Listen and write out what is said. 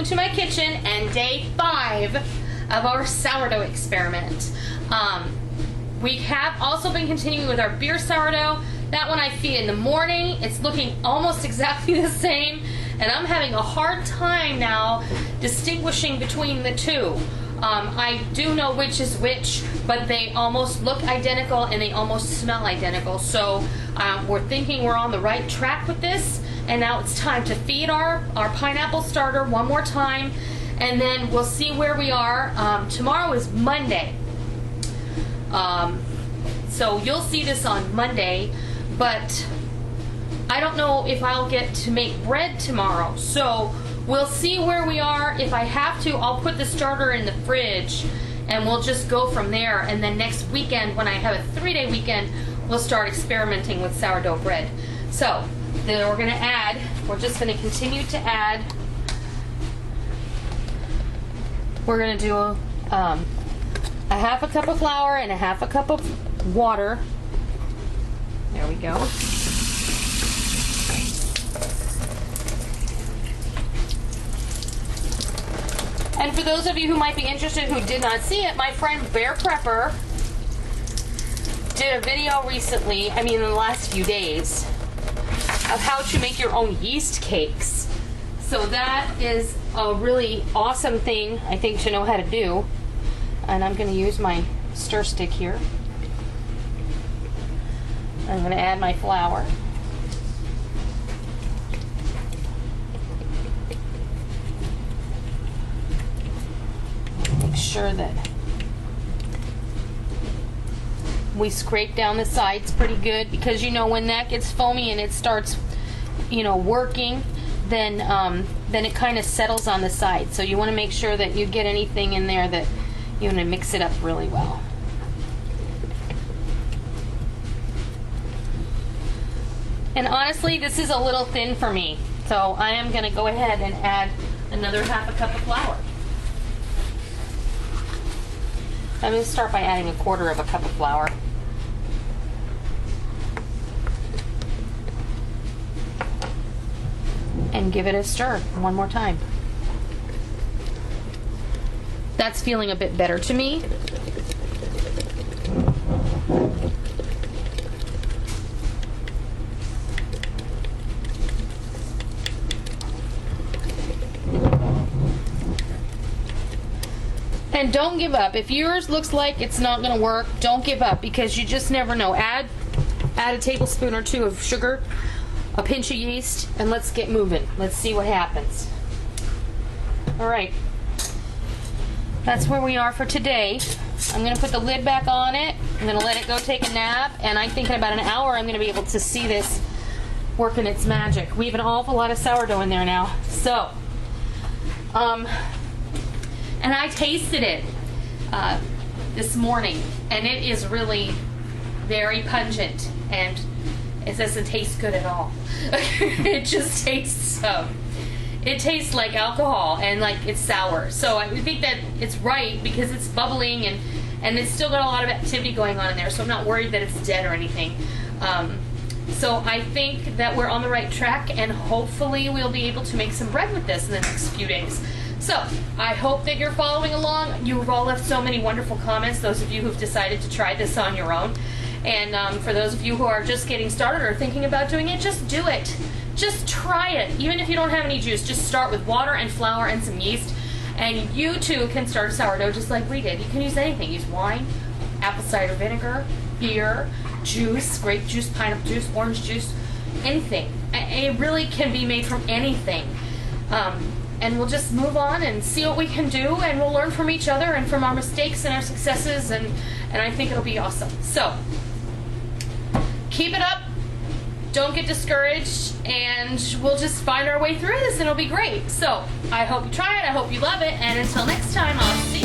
to my kitchen and day 5 of our sourdough experiment. We have also been continuing with our beer sourdough. That one I feed in the morning. It's looking almost exactly the same, and I'm having a hard time now distinguishing between the two. I do know which is which, but they almost look identical and they almost smell identical. So we're thinking we're on the right track with this, and now it's time to feed our pineapple starter one more time, and then we'll see where we are. Tomorrow is Monday. So you'll see this on Monday, but I don't know if I'll get to make bread tomorrow. So we'll see where we are. If I have to, I'll put the starter in the fridge and we'll just go from there. And then next weekend, when I have a 3-day weekend, we'll start experimenting with sourdough bread. So then we're just gonna continue to add. We're gonna do a half a cup of flour and a half a cup of water. There we go. And for those of you who might be interested who did not see it, my friend Bear Prepper did a video recently, in the last few days, of how to make your own yeast cakes. So that is a really awesome thing, I think, to know how to do. And I'm going to use my stir stick here. I'm going to add my flour. Make sure that we scrape down the sides pretty good, because when that gets foamy and it starts working, then it kind of settles on the side. So you want to make sure that you get anything in there that you want to mix it up really well. And honestly, this is a little thin for me, so I am going to go ahead and add another half a cup of flour. I'm going to start by adding 1/4 cup of flour. And give it a stir one more time. That's feeling a bit better to me. And don't give up. If yours looks like it's not going to work, don't give up, because you just never know. Add a tablespoon or 2 of sugar, a pinch of yeast, and let's get moving. Let's see what happens. All right. That's where we are for today. I'm going to put the lid back on it. I'm going to let it go take a nap, and I think in about an hour I'm going to be able to see this working its magic. We have an awful lot of sourdough in there now. So, and I tasted it this morning, and it is really very pungent, and it doesn't taste good at all. It just tastes it tastes like alcohol, and like it's sour. So I think that it's right, because it's bubbling and it's still got a lot of activity going on in there, so I'm not worried that it's dead or anything. So I think that we're on the right track, and hopefully we'll be able to make some bread with this in the next few days. So I hope that you're following along. You've all left so many wonderful comments, those of you who've decided to try this on your own. And for those of you who are just getting started or thinking about doing it, just do it. Just try it. Even if you don't have any juice, just start with water and flour and some yeast, and you too can start a sourdough just like we did. You can use anything. Use wine, apple cider vinegar, beer, juice, grape juice, pineapple juice, orange juice, anything. It really can be made from anything. And we'll just move on and see what we can do, and we'll learn from each other and from our mistakes and our successes, and I think it'll be awesome. So keep it up. Don't get discouraged, and we'll just find our way through this, and it'll be great. So I hope you try it. I hope you love it. And until next time, I'll see you.